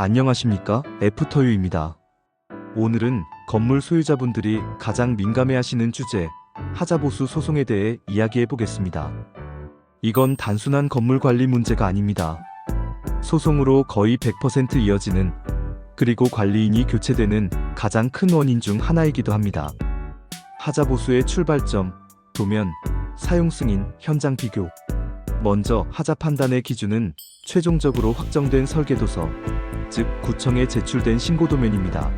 안녕하십니까? 애프터유입니다. 오늘은 건물 소유자분들이 가장 민감해하시는 주제, 하자보수 소송에 대해 이야기해 보겠습니다. 이건 단순한 건물 관리 문제가 아닙니다. 소송으로 거의 100% 이어지는, 그리고 관리인이 교체되는 가장 큰 원인 중 하나이기도 합니다. 하자보수의 출발점, 도면, 사용 승인, 현장 비교. 먼저 하자 판단의 기준은 최종적으로 확정된 설계도서, 즉 구청에 제출된 신고도면입니다.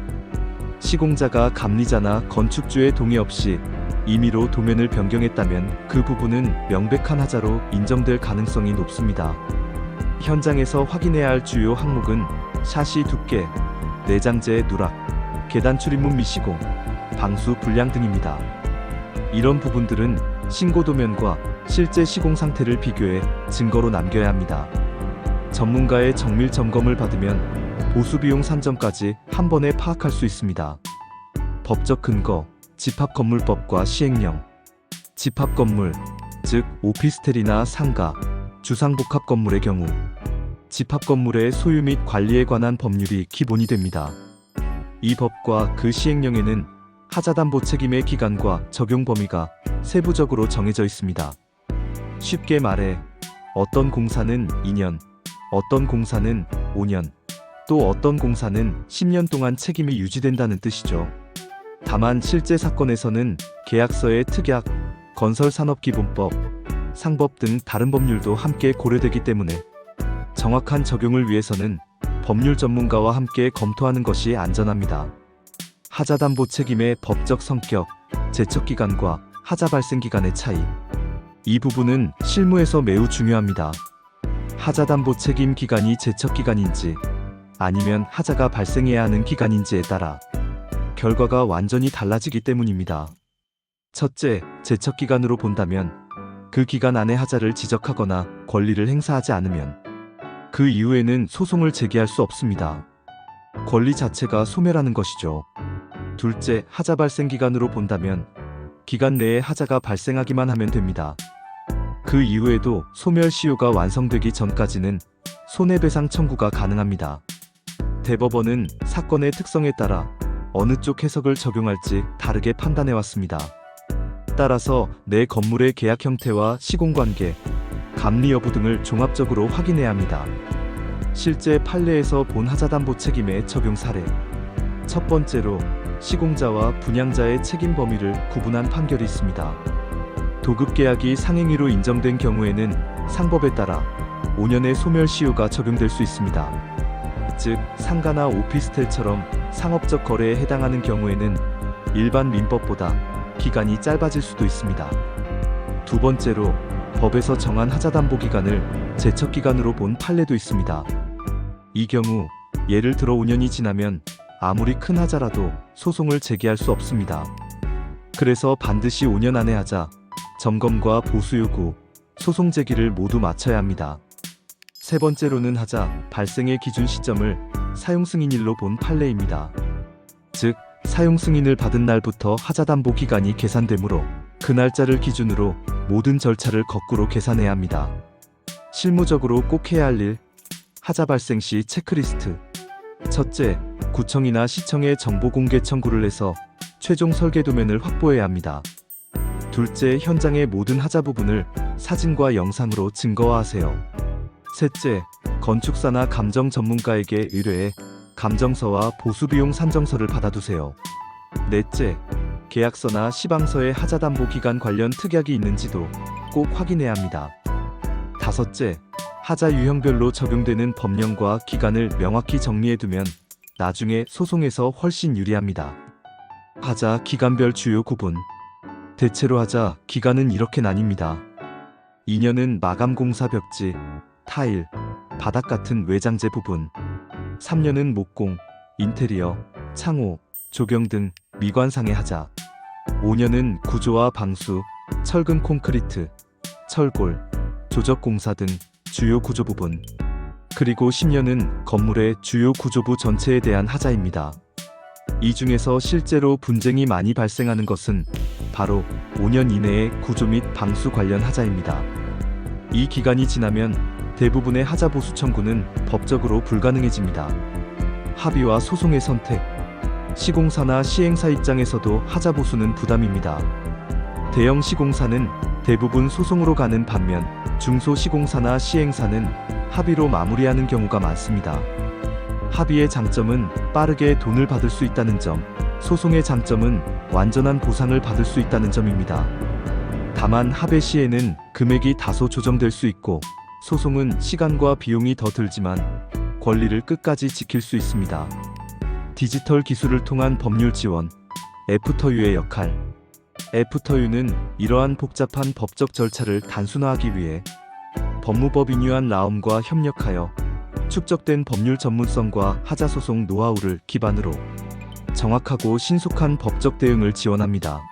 시공자가 감리자나 건축주의 동의 없이 임의로 도면을 변경했다면 그 부분은 명백한 하자로 인정될 가능성이 높습니다. 현장에서 확인해야 할 주요 항목은 샤시 두께, 내장재 누락, 계단 출입문 미시공, 방수 불량 등입니다. 이런 부분들은 신고도면과 실제 시공 상태를 비교해 증거로 남겨야 합니다. 전문가의 정밀 점검을 받으면 보수비용 산정까지 한 번에 파악할 수 있습니다. 법적 근거, 집합건물법과 시행령. 집합건물, 즉 오피스텔이나 상가, 주상복합건물의 경우 집합건물의 소유 및 관리에 관한 법률이 기본이 됩니다. 이 법과 그 시행령에는 하자담보 책임의 기간과 적용 범위가 세부적으로 정해져 있습니다. 쉽게 말해 어떤 공사는 2년, 어떤 공사는 5년, 또 어떤 공사는 10년 동안 책임이 유지된다는 뜻이죠. 다만 실제 사건에서는 계약서의 특약, 건설산업기본법, 상법 등 다른 법률도 함께 고려되기 때문에 정확한 적용을 위해서는 법률 전문가와 함께 검토하는 것이 안전합니다. 하자담보 책임의 법적 성격, 제척기간과 하자 발생기간의 차이. 이 부분은 실무에서 매우 중요합니다. 하자담보 책임 기간이 제척기간인지 아니면 하자가 발생해야 하는 기간인지에 따라 결과가 완전히 달라지기 때문입니다. 첫째, 제척기간으로 본다면 그 기간 안에 하자를 지적하거나 권리를 행사하지 않으면 그 이후에는 소송을 제기할 수 없습니다. 권리 자체가 소멸하는 것이죠. 둘째, 하자 발생 기간으로 본다면 기간 내에 하자가 발생하기만 하면 됩니다. 그 이후에도 소멸 시효가 완성되기 전까지는 손해배상 청구가 가능합니다. 대법원은 사건의 특성에 따라 어느 쪽 해석을 적용할지 다르게 판단해왔습니다. 따라서 내 건물의 계약 형태와 시공관계, 감리 여부 등을 종합적으로 확인해야 합니다. 실제 판례에서 본 하자담보 책임의 적용 사례. 첫 번째로 시공자와 분양자의 책임 범위를 구분한 판결이 있습니다. 도급계약이 상행위로 인정된 경우에는 상법에 따라 5년의 소멸시효가 적용될 수 있습니다. 즉 상가나 오피스텔처럼 상업적 거래에 해당하는 경우에는 일반 민법보다 기간이 짧아질 수도 있습니다. 두 번째로 법에서 정한 하자담보 기간을 제척기간으로 본 판례도 있습니다. 이 경우 예를 들어 5년이 지나면 아무리 큰 하자라도 소송을 제기할 수 없습니다. 그래서 반드시 5년 안에 하자, 점검과 보수 요구, 소송 제기를 모두 마쳐야 합니다. 세 번째로는 하자 발생의 기준 시점을 사용 승인일로 본 판례입니다. 즉 사용 승인을 받은 날부터 하자담보 기간이 계산되므로 그 날짜를 기준으로 모든 절차를 거꾸로 계산해야 합니다. 실무적으로 꼭 해야 할 일, 하자 발생 시 체크리스트. 첫째, 구청이나 시청에 정보 공개 청구를 해서 최종 설계 도면을 확보해야 합니다. 둘째, 현장의 모든 하자 부분을 사진과 영상으로 증거화하세요. 셋째, 건축사나 감정 전문가에게 의뢰해 감정서와 보수비용 산정서를 받아두세요. 넷째, 계약서나 시방서에 하자담보 기간 관련 특약이 있는지도 꼭 확인해야 합니다. 다섯째, 하자 유형별로 적용되는 법령과 기간을 명확히 정리해두면 나중에 소송에서 훨씬 유리합니다. 하자 기간별 주요 구분. 대체로 하자 기간은 이렇게 나뉩니다. 2년은 마감공사 벽지, 타일, 바닥 같은 외장재 부분. 3년은 목공, 인테리어, 창호, 조경 등 미관상의 하자. 5년은 구조와 방수, 철근 콘크리트, 철골, 조적공사 등 주요 구조 부분. 그리고 10년은 건물의 주요 구조부 전체에 대한 하자입니다. 이 중에서 실제로 분쟁이 많이 발생하는 것은 바로 5년 이내의 구조 및 방수 관련 하자입니다. 이 기간이 지나면 대부분의 하자보수 청구는 법적으로 불가능해집니다. 합의와 소송의 선택. 시공사나 시행사 입장에서도 하자보수는 부담입니다. 대형 시공사는 대부분 소송으로 가는 반면 중소시공사나 시행사는 합의로 마무리하는 경우가 많습니다. 합의의 장점은 빠르게 돈을 받을 수 있다는 점, 소송의 장점은 완전한 보상을 받을 수 있다는 점입니다. 다만 합의 시에는 금액이 다소 조정될 수 있고 소송은 시간과 비용이 더 들지만 권리를 끝까지 지킬 수 있습니다. 디지털 기술을 통한 법률 지원. 애프터유의 역할. 애프터유는 이러한 복잡한 법적 절차를 단순화하기 위해 법무법인유한 라움과 협력하여 축적된 법률 전문성과 하자소송 노하우를 기반으로 정확하고 신속한 법적 대응을 지원합니다.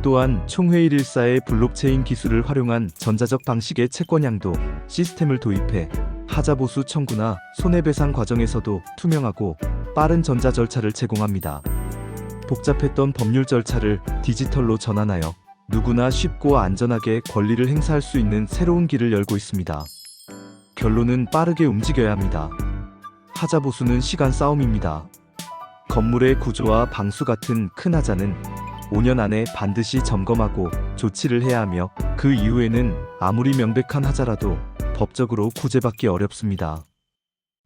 또한 총회일일사의 블록체인 기술을 활용한 전자적 방식의 채권양도 시스템을 도입해 하자보수 청구나 손해배상 과정에서도 투명하고 빠른 전자 절차를 제공합니다. 복잡했던 법률 절차를 디지털로 전환하여 누구나 쉽고 안전하게 권리를 행사할 수 있는 새로운 길을 열고 있습니다. 결론은 빠르게 움직여야 합니다. 하자보수는 시간 싸움입니다. 건물의 구조와 방수 같은 큰 하자는 5년 안에 반드시 점검하고 조치를 해야 하며 그 이후에는 아무리 명백한 하자라도 법적으로 구제받기 어렵습니다.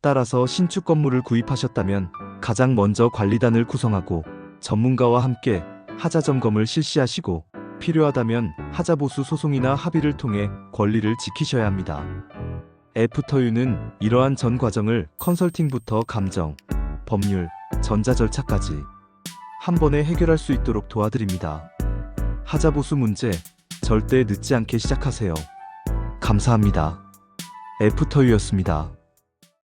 따라서 신축 건물을 구입하셨다면 가장 먼저 관리단을 구성하고 전문가와 함께 하자 점검을 실시하시고 필요하다면 하자보수 소송이나 합의를 통해 권리를 지키셔야 합니다. 애프터유는 이러한 전 과정을 컨설팅부터 감정, 법률, 전자 절차까지 한 번에 해결할 수 있도록 도와드립니다. 하자보수 문제 절대 늦지 않게 시작하세요. 감사합니다. 애프터유였습니다.